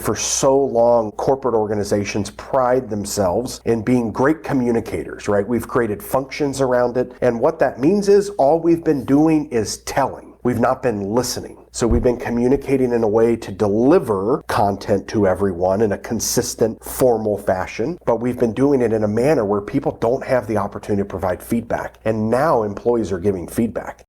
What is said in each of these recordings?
For so long, corporate organizations pride themselves in being great communicators, right? We've created functions around it. And what that means is all we've been doing is telling. We've not been listening. So we've been communicating in a way to deliver content to everyone in a consistent, formal fashion, but we've been doing it in a manner where people don't have the opportunity to provide feedback. And now employees are giving feedback.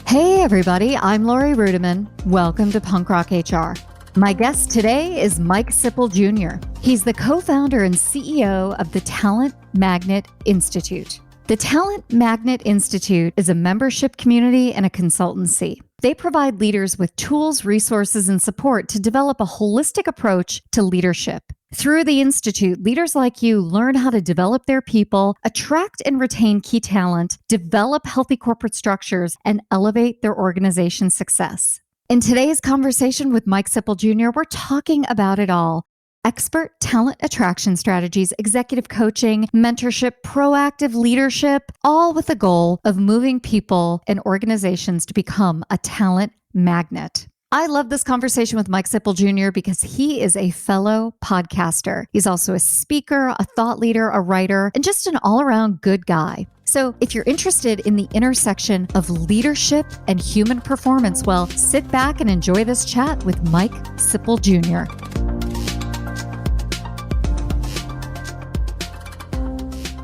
Hey everybody, I'm Lori Rudiman. Welcome to Punk Rock HR. My guest today is Mike Sipple Jr. He's the co-founder and CEO of the Talent Magnet Institute. The Talent Magnet Institute is a membership community and a consultancy. They provide leaders with tools, resources, and support to develop a holistic approach to leadership. Through the Institute, leaders like you learn how to develop their people, attract and retain key talent, develop healthy corporate structures, and elevate their organization's success. In today's conversation with Mike Sipple Jr., we're talking about it all. Expert talent attraction strategies, executive coaching, mentorship, proactive leadership, all with the goal of moving people and organizations to become a talent magnet. I love this conversation with Mike Sipple Jr. because he is a fellow podcaster. He's also a speaker, a thought leader, a writer, and just an all-around good guy. So if you're interested in the intersection of leadership and human performance, well, sit back and enjoy this chat with Mike Sipple Jr.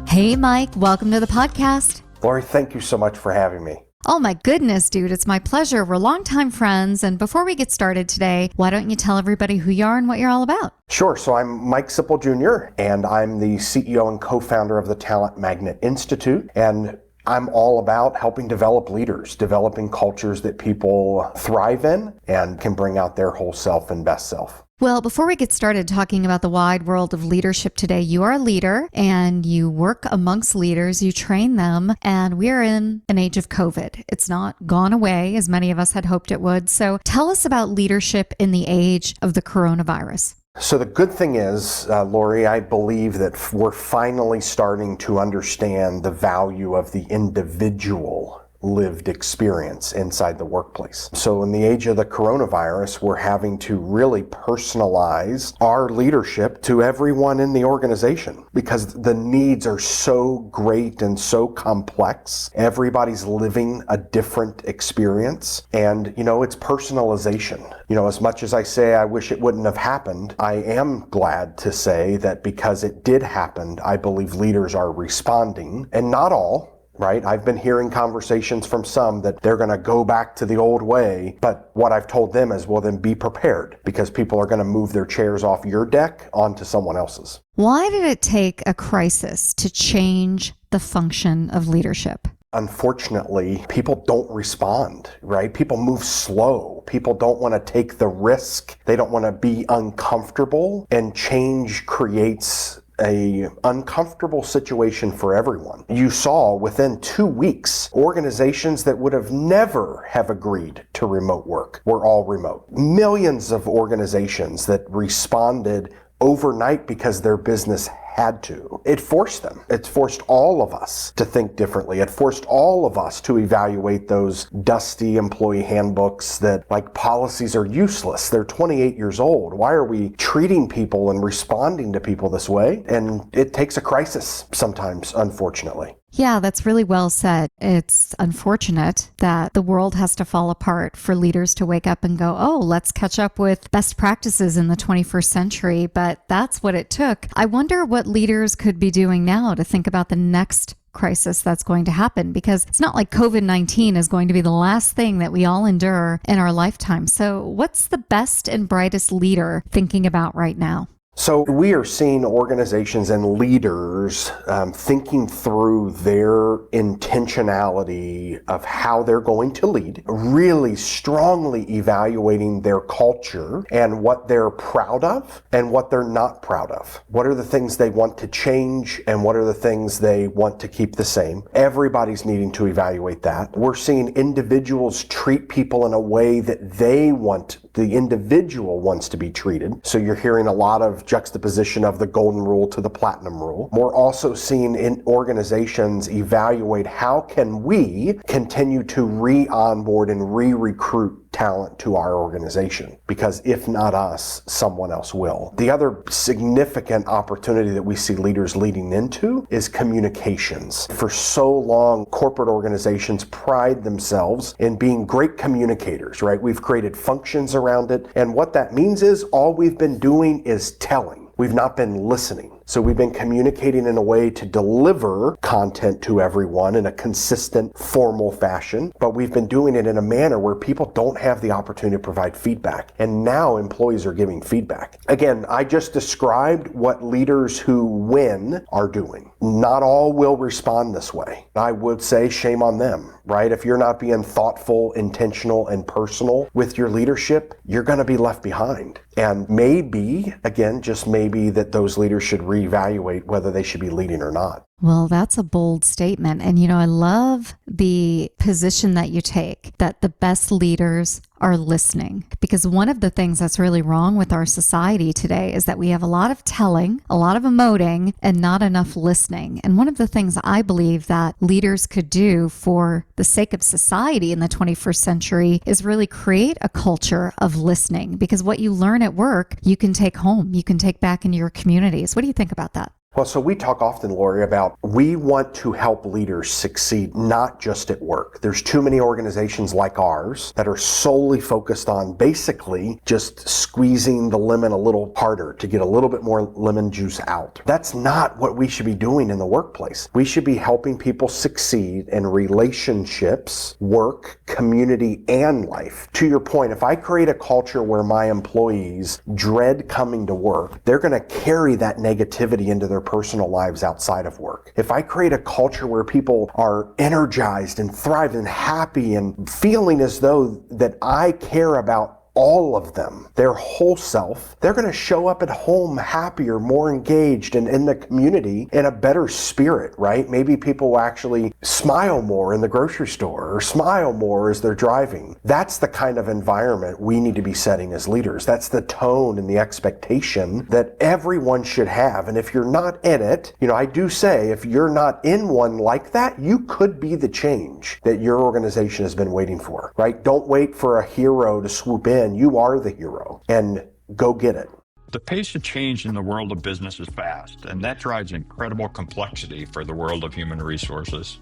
Hey, Mike, welcome to the podcast. Lori, thank you so much for having me. Oh my goodness, dude, it's my pleasure. We're longtime friends. And before we get started today, why don't you tell everybody who you are and what you're all about? Sure. So I'm Mike Sipple Jr., and I'm the CEO and co-founder of the Talent Magnet Institute. And I'm all about helping develop leaders, developing cultures that people thrive in and can bring out their whole self and best self. Well, before we get started talking about the wide world of leadership today, you are a leader and you work amongst leaders, you train them, and we're in an age of COVID. It's not gone away as many of us had hoped it would. So tell us about leadership in the age of the coronavirus. So the good thing is, Lori, I believe that we're finally starting to understand the value of the individual lived experience inside the workplace. So in the age of the coronavirus, we're having to really personalize our leadership to everyone in the organization because the needs are so great and so complex. Everybody's living a different experience. And, it's personalization. As much as I say I wish it wouldn't have happened, I am glad to say that because it did happen, I believe leaders are responding, and not all. Right? I've been hearing conversations from some that they're going to go back to the old way. But what I've told them is, well, then be prepared because people are going to move their chairs off your deck onto someone else's. Why did it take a crisis to change the function of leadership? Unfortunately, people don't respond, right? People move slow. People don't want to take the risk. They don't want to be uncomfortable, and change creates a uncomfortable situation for everyone. You saw within 2 weeks, organizations that would have never have agreed to remote work were all remote. Millions of organizations that responded overnight because their business had to. It forced them. It forced all of us to think differently. It forced all of us to evaluate those dusty employee handbooks that, like, policies are useless. They're 28 years old. Why are we treating people and responding to people this way? And it takes a crisis sometimes, unfortunately. Yeah, that's really well said. It's unfortunate that the world has to fall apart for leaders to wake up and go, oh, let's catch up with best practices in the 21st century. But that's what it took. I wonder what leaders could be doing now to think about the next crisis that's going to happen, because it's not like COVID-19 is going to be the last thing that we all endure in our lifetime. So what's the best and brightest leader thinking about right now? So we are seeing organizations and leaders thinking through their intentionality of how they're going to lead, really strongly evaluating their culture and what they're proud of and what they're not proud of. What are the things they want to change and what are the things they want to keep the same? Everybody's needing to evaluate that. We're seeing individuals treat people in a way that the individual wants to be treated. So you're hearing a lot of juxtaposition of the golden rule to the platinum rule. We're also seeing in organizations evaluate how can we continue to re-onboard and re-recruit talent to our organization, because if not us, someone else will. The other significant opportunity that we see leaders leading into is communications. For so long, corporate organizations pride themselves in being great communicators, right? We've created functions around it, and what that means is all we've been doing is telling. We've not been listening. So we've been communicating in a way to deliver content to everyone in a consistent, formal fashion, but we've been doing it in a manner where people don't have the opportunity to provide feedback. And now employees are giving feedback. Again, I just described what leaders who win are doing. Not all will respond this way. I would say shame on them, right? If you're not being thoughtful, intentional, and personal with your leadership, you're going to be left behind. And maybe, again, just maybe that those leaders should reevaluate whether they should be leading or not. Well, that's a bold statement. And, I love the position that you take, that the best leaders are listening. Because one of the things that's really wrong with our society today is that we have a lot of telling, a lot of emoting, and not enough listening. And one of the things I believe that leaders could do for the sake of society in the 21st century is really create a culture of listening. Because what you learn at work, you can take home, you can take back into your communities. What do you think about that? Well, so we talk often, Lori, about we want to help leaders succeed, not just at work. There's too many organizations like ours that are solely focused on basically just squeezing the lemon a little harder to get a little bit more lemon juice out. That's not what we should be doing in the workplace. We should be helping people succeed in relationships, work, community, and life. To your point, if I create a culture where my employees dread coming to work, they're going to carry that negativity into their personal lives outside of work. If I create a culture where people are energized and thrive and happy and feeling as though that I care about all of them, their whole self, they're going to show up at home happier, more engaged, and in the community in a better spirit, right? Maybe people will actually smile more in the grocery store or smile more as they're driving. That's the kind of environment we need to be setting as leaders. That's the tone and the expectation that everyone should have. And if you're not in it, I do say if you're not in one like that, you could be the change that your organization has been waiting for, right? Don't wait for a hero to swoop in. You are the hero, and go get it. The pace of change in the world of business is fast, and that drives incredible complexity for the world of human resources.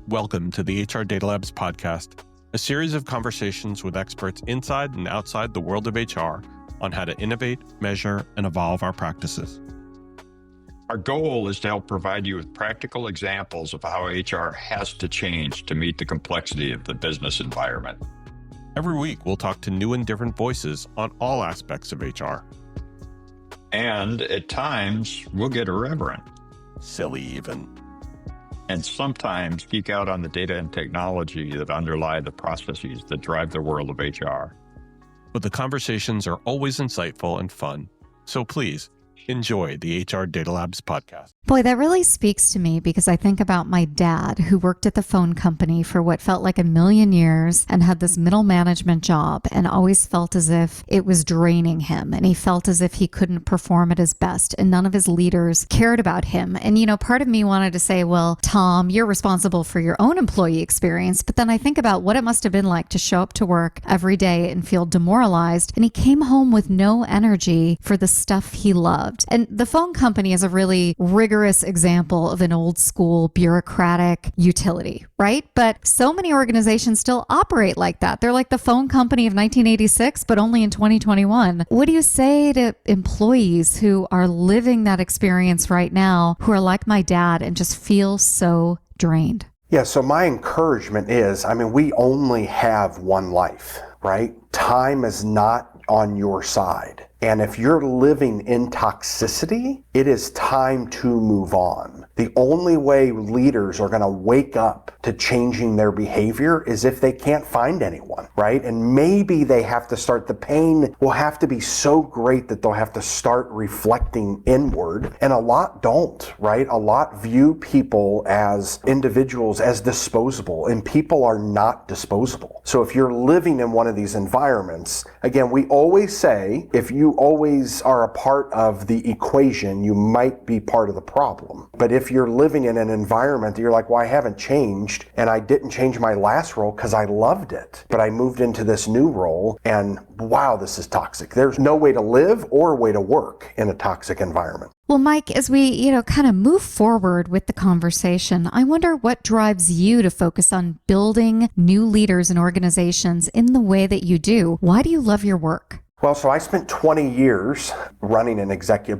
Welcome to the HR Data Labs podcast, a series of conversations with experts inside and outside the world of HR on how to innovate, measure, and evolve our practices. Our goal is to help provide you with practical examples of how HR has to change to meet the complexity of the business environment. Every week, we'll talk to new and different voices on all aspects of HR. And at times, we'll get irreverent. Silly even. And sometimes geek out on the data and technology that underlie the processes that drive the world of HR. But the conversations are always insightful and fun. So please, enjoy the HR Data Labs podcast. Boy, that really speaks to me because I think about my dad who worked at the phone company for what felt like a million years and had this middle management job and always felt as if it was draining him and he felt as if he couldn't perform at his best and none of his leaders cared about him. And, part of me wanted to say, well, Tom, you're responsible for your own employee experience. But then I think about what it must have been like to show up to work every day and feel demoralized. And he came home with no energy for the stuff he loved. And the phone company is a really rigorous example of an old school bureaucratic utility, right? But so many organizations still operate like that. They're like the phone company of 1986, but only in 2021. What do you say to employees who are living that experience right now, who are like my dad and just feel so drained? Yeah, so my encouragement is, we only have one life, right? Time is not on your side. And if you're living in toxicity, it is time to move on. The only way leaders are going to wake up to changing their behavior is if they can't find anyone, right? And maybe they have to start, the pain will have to be so great that they'll have to start reflecting inward. And a lot don't, right? A lot view people as individuals as disposable, and people are not disposable. So if you're living in one of these environments, again, we always say, if you you always are a part of the equation, you might be part of the problem. But if you're living in an environment that you're like, well, I haven't changed, and I didn't change my last role because I loved it, but I moved into this new role, and wow, this is toxic. There's no way to live or way to work in a toxic environment. Well, Mike, as we, kind of move forward with the conversation, I wonder what drives you to focus on building new leaders and organizations in the way that you do. Why do you love your work? Well, so I spent 20 years running an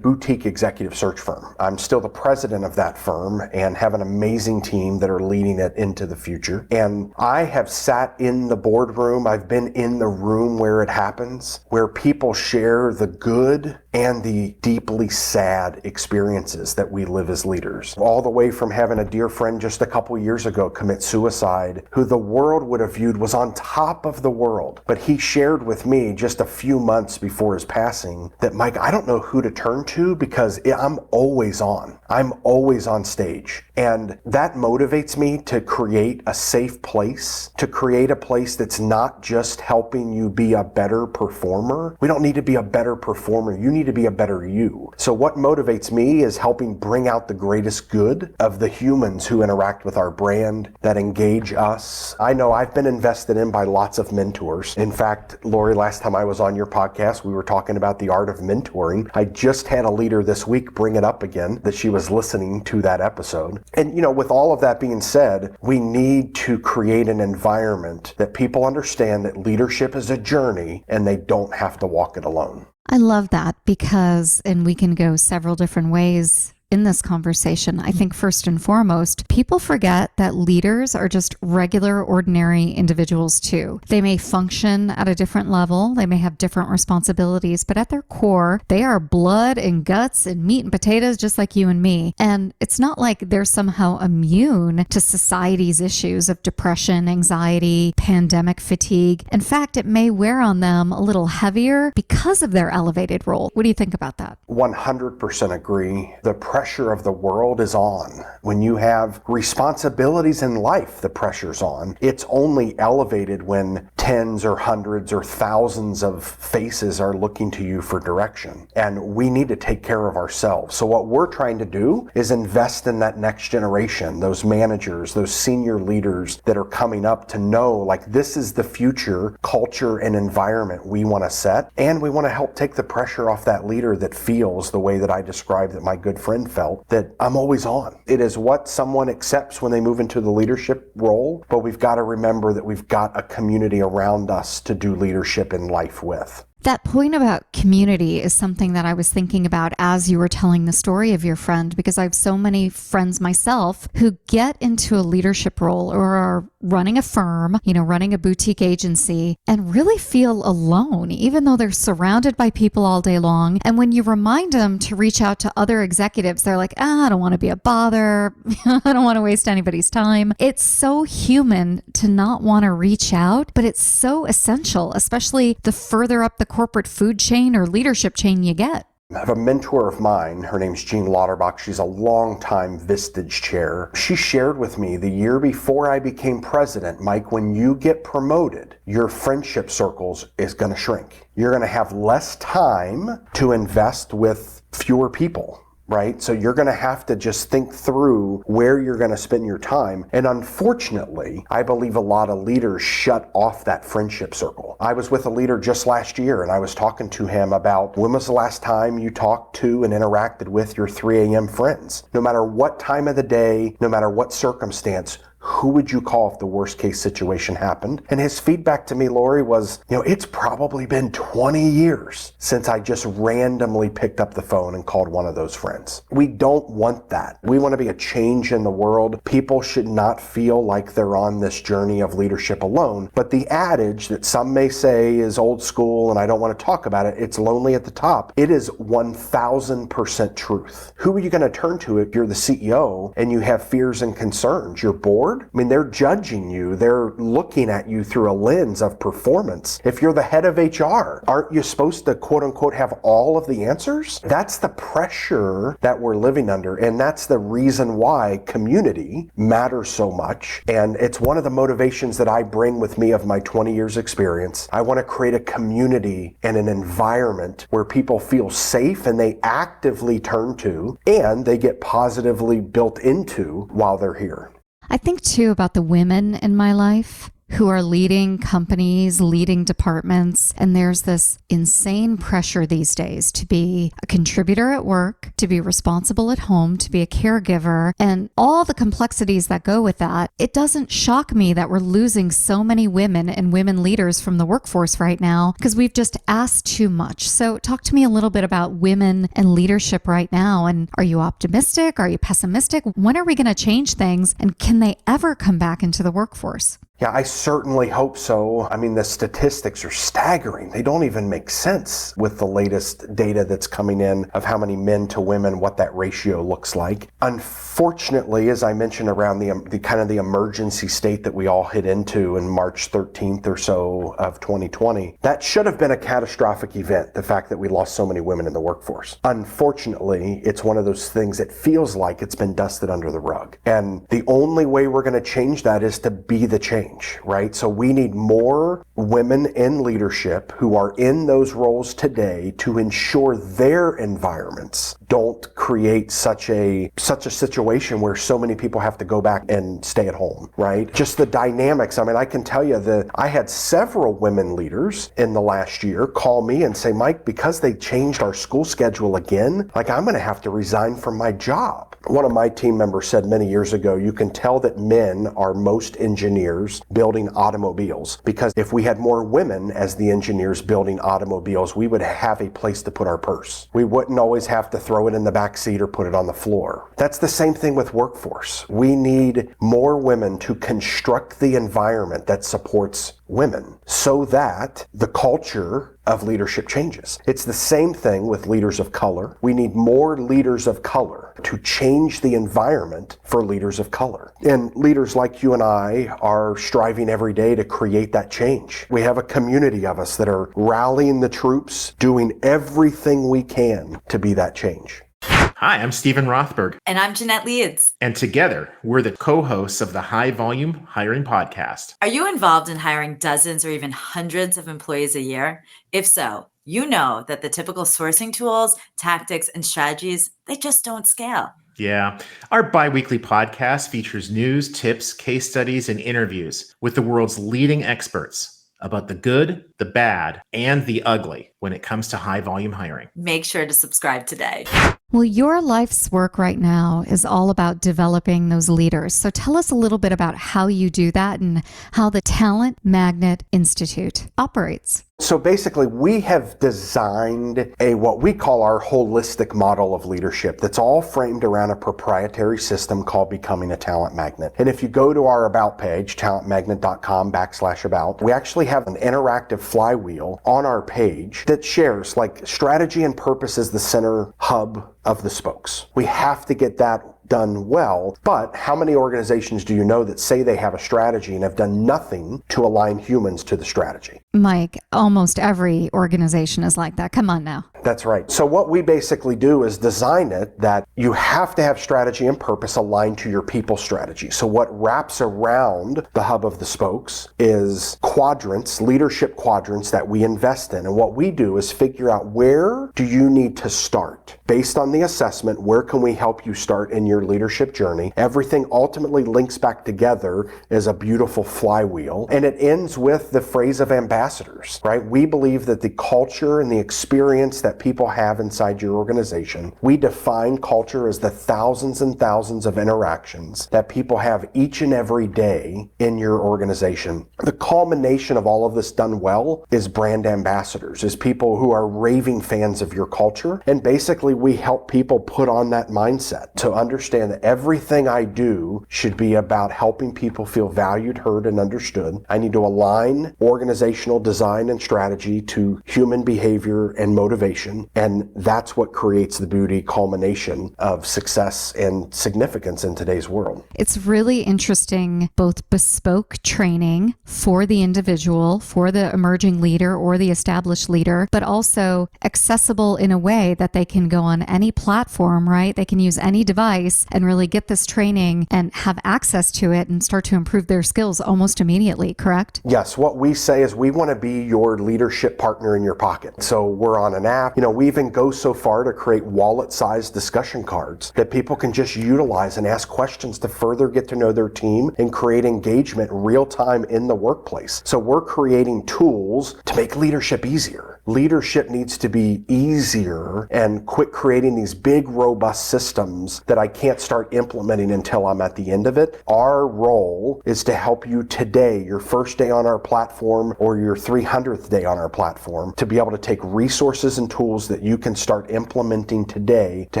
boutique executive search firm. I'm still the president of that firm and have an amazing team that are leading it into the future. And I have sat in the boardroom. I've been in the room where it happens, where people share the good and the deeply sad experiences that we live as leaders. All the way from having a dear friend just a couple years ago commit suicide, who the world would have viewed was on top of the world. But he shared with me just a few months before his passing that, Mike, I don't know who to turn to because I'm always on. I'm always on stage. And that motivates me to create a safe place, to create a place that's not just helping you be a better performer. We don't need to be a better performer. You need to be a better you. So what motivates me is helping bring out the greatest good of the humans who interact with our brand, that engage us. I know I've been invested in by lots of mentors. In fact, Lori, last time I was on your podcast, we were talking about the art of mentoring. I just had a leader this week bring it up again, that she was listening to that episode. And, with all of that being said, we need to create an environment that people understand that leadership is a journey and they don't have to walk it alone. I love that because, and we can go several different ways in this conversation. I think first and foremost, people forget that leaders are just regular, ordinary individuals too. They may function at a different level. They may have different responsibilities, but at their core, they are blood and guts and meat and potatoes, just like you and me. And it's not like they're somehow immune to society's issues of depression, anxiety, pandemic fatigue. In fact, it may wear on them a little heavier because of their elevated role. What do you think about that? 100% agree. The pressure of the world is on. When you have responsibilities in life, the pressure's on. It's only elevated when tens or hundreds or thousands of faces are looking to you for direction. And we need to take care of ourselves. So what we're trying to do is invest in that next generation, those managers, those senior leaders that are coming up to know, like, this is the future culture and environment we want to set. And we want to help take the pressure off that leader that feels the way that I described that my good friend felt, that I'm always on. It is what someone accepts when they move into the leadership role, but we've got to remember that we've got a community around us to do leadership in life with. That point about community is something that I was thinking about as you were telling the story of your friend, because I have so many friends myself who get into a leadership role or are running a firm, running a boutique agency and really feel alone, even though they're surrounded by people all day long. And when you remind them to reach out to other executives, they're like, I don't want to be a bother. I don't want to waste anybody's time. It's so human to not want to reach out, but it's so essential, especially the further up the corporate food chain or leadership chain you get. I have a mentor of mine, her name's Jean Lauterbach. She's a longtime Vistage chair. She shared with me the year before I became president, Mike, when you get promoted, your friendship circles is going to shrink. You're going to have less time to invest with fewer people. Right? So you're going to have to just think through where you're going to spend your time. And unfortunately, I believe a lot of leaders shut off that friendship circle. I was with a leader just last year and I was talking to him about, when was the last time you talked to and interacted with your 3 a.m. friends? No matter what time of the day, no matter what circumstance, who would you call if the worst case situation happened? And his feedback to me, Lori, was, it's probably been 20 years since I just randomly picked up the phone and called one of those friends. We don't want that. We want to be a change in the world. People should not feel like they're on this journey of leadership alone. But the adage that some may say is old school and I don't want to talk about it, it's lonely at the top. It is 1000% truth. Who are you going to turn to if you're the CEO and you have fears and concerns? Your board? I mean, they're judging you. They're looking at you through a lens of performance. If you're the head of HR, aren't you supposed to, quote unquote, have all of the answers? That's the pressure that we're living under. And that's the reason why community matters so much. And it's one of the motivations that I bring with me of my 20 years experience. I want to create a community and an environment where people feel safe and they actively turn to, and they get positively built into while they're here. I think too about the women in my life who are leading companies, leading departments, and there's this insane pressure these days to be a contributor at work, to be responsible at home, to be a caregiver, and all the complexities that go with that. It doesn't shock me that we're losing so many women and women leaders from the workforce right now because we've just asked too much. So talk to me a little bit about women and leadership right now. And are you optimistic? Are you pessimistic? When are we going to change things? And can they ever come back into the workforce? Yeah, I certainly hope so. I mean, the statistics are staggering. They don't even make sense with the latest data that's coming in of how many men to women, what that ratio looks like. Unfortunately, as I mentioned around the kind of the emergency state that we all hit into in March 13th or so of 2020, that should have been a catastrophic event, the fact that we lost so many women in the workforce. Unfortunately, it's one of those things that feels like it's been dusted under the rug. And the only way we're going to change that is to be the change. Right? So we need more women in leadership who are in those roles today to ensure their environments don't create such a situation where so many people have to go back and stay at home, right? Just the dynamics. I mean, I can tell you that I had several women leaders in the last year call me and say, Mike, because they changed our school schedule again, like I'm going to have to resign from my job. One of my team members said many years ago, you can tell that men are most engineers building automobiles, because if we had more women as the engineers building automobiles, we would have a place to put our purse. We wouldn't always have to throw it in the back seat or put it on the floor. That's the same thing with workforce. We need more women to construct the environment that supports women so that the culture of leadership changes. It's the same thing with leaders of color. We need more leaders of color to change the environment for leaders of color. And leaders like you and I are striving every day to create that change. We have a community of us that are rallying the troops, doing everything we can to be that change. Hi, I'm Stephen Rothberg. And I'm Jeanette Leeds. And together, we're the co-hosts of the High Volume Hiring Podcast. Are you involved in hiring dozens or even hundreds of employees a year? If so, you know that the typical sourcing tools, tactics, and strategies, they just don't scale. Yeah. Our bi-weekly podcast features news, tips, case studies, and interviews with the world's leading experts about the good, the bad, and the ugly when it comes to high volume hiring. Make sure to subscribe today. Well, your life's work right now is all about developing those leaders. So tell us a little bit about how you do that and how the Talent Magnet Institute operates. So basically, we have designed what we call our holistic model of leadership that's all framed around a proprietary system called Becoming a Talent Magnet. And if you go to our About page, talentmagnet.com/about, we actually have an interactive flywheel on our page that shares like strategy and purpose is the center hub of the spokes. We have to get that done well, but how many organizations do you know that say they have a strategy and have done nothing to align humans to the strategy? Mike, almost every organization is like that. Come on now. That's right. So what we basically do is design it that you have to have strategy and purpose aligned to your people strategy. So what wraps around the hub of the spokes is quadrants, leadership quadrants that we invest in. And what we do is figure out, where do you need to start? Based on the assessment, where can we help you start in your leadership journey? Everything ultimately links back together as a beautiful flywheel. And it ends with the phrase of ambassadors, right? We believe that the culture and the experience that people have inside your organization, we define culture as the thousands and thousands of interactions that people have each and every day in your organization. The culmination of all of this done well is brand ambassadors, is people who are raving fans of your culture. And basically we help people put on that mindset to understand that everything I do should be about helping people feel valued, heard, and understood. I need to align organizational organizational design and strategy to human behavior and motivation. And that's what creates the beauty culmination of success and significance in today's world. It's really interesting, both bespoke training for the individual, for the emerging leader or the established leader, but also accessible in a way that they can go on any platform, right? They can use any device and really get this training and have access to it and start to improve their skills almost immediately, correct? Yes, what we say is we want to be your leadership partner in your pocket. So we're on an app. We even go so far to create wallet-sized discussion cards that people can just utilize and ask questions to further get to know their team and create engagement real time in the workplace. So we're creating tools to make leadership easier. Leadership needs to be easier, and quit creating these big, robust systems that I can't start implementing until I'm at the end of it. Our role is to help you today, your first day on our platform or your 300th day on our platform, to be able to take resources and tools that you can start implementing today to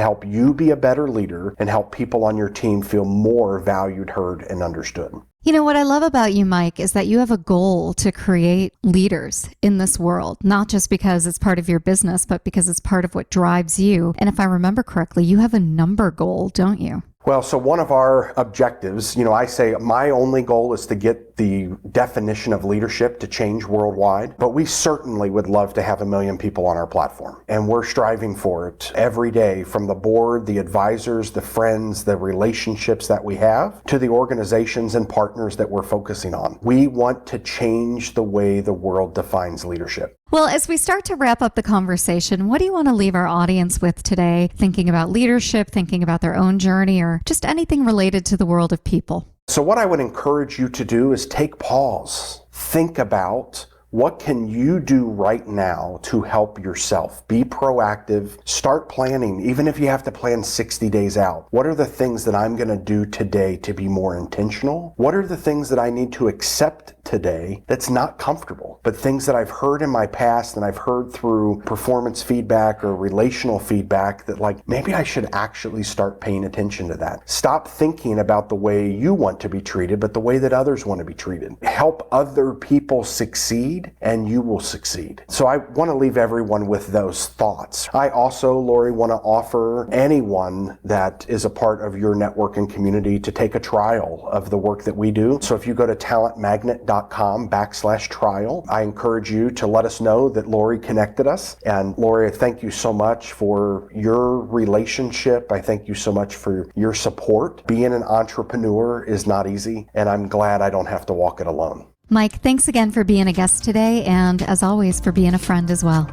help you be a better leader and help people on your team feel more valued, heard, and understood. What I love about you, Mike, is that you have a goal to create leaders in this world, not just because it's part of your business, but because it's part of what drives you. And if I remember correctly, you have a number goal, don't you? Well, so one of our objectives, I say my only goal is to get the definition of leadership to change worldwide, but we certainly would love to have 1 million people on our platform. And we're striving for it every day, from the board, the advisors, the friends, the relationships that we have, to the organizations and partners that we're focusing on. We want to change the way the world defines leadership. Well, as we start to wrap up the conversation, what do you want to leave our audience with today, thinking about leadership, thinking about their own journey, or just anything related to the world of people? So what I would encourage you to do is take pause. Think about, what can you do right now to help yourself? Be proactive. Start planning, even if you have to plan 60 days out. What are the things that I'm going to do today to be more intentional? What are the things that I need to accept today that's not comfortable, but things that I've heard in my past and I've heard through performance feedback or relational feedback that maybe I should actually start paying attention to that. Stop thinking about the way you want to be treated, but the way that others want to be treated. Help other people succeed and you will succeed. So I want to leave everyone with those thoughts. I also, Lori, want to offer anyone that is a part of your network and community to take a trial of the work that we do. So if you go to talentmagnet.com/trial, I encourage you to let us know that Lori connected us. And Lori, thank you so much for your relationship. I thank you so much for your support. Being an entrepreneur is not easy, and I'm glad I don't have to walk it alone. Mike, thanks again for being a guest today, and as always, for being a friend as well.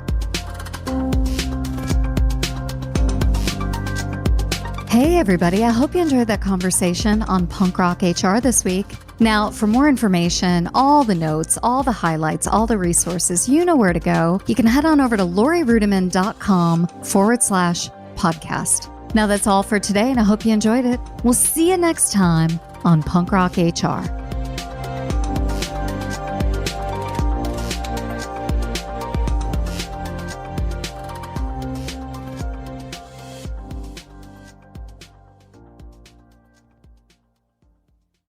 Hey everybody, I hope you enjoyed that conversation on Punk Rock HR this week. Now, for more information, all the notes, all the highlights, all the resources, you know where to go. You can head on over to lorirudiman.com/podcast. Now that's all for today, and I hope you enjoyed it. We'll see you next time on Punk Rock HR.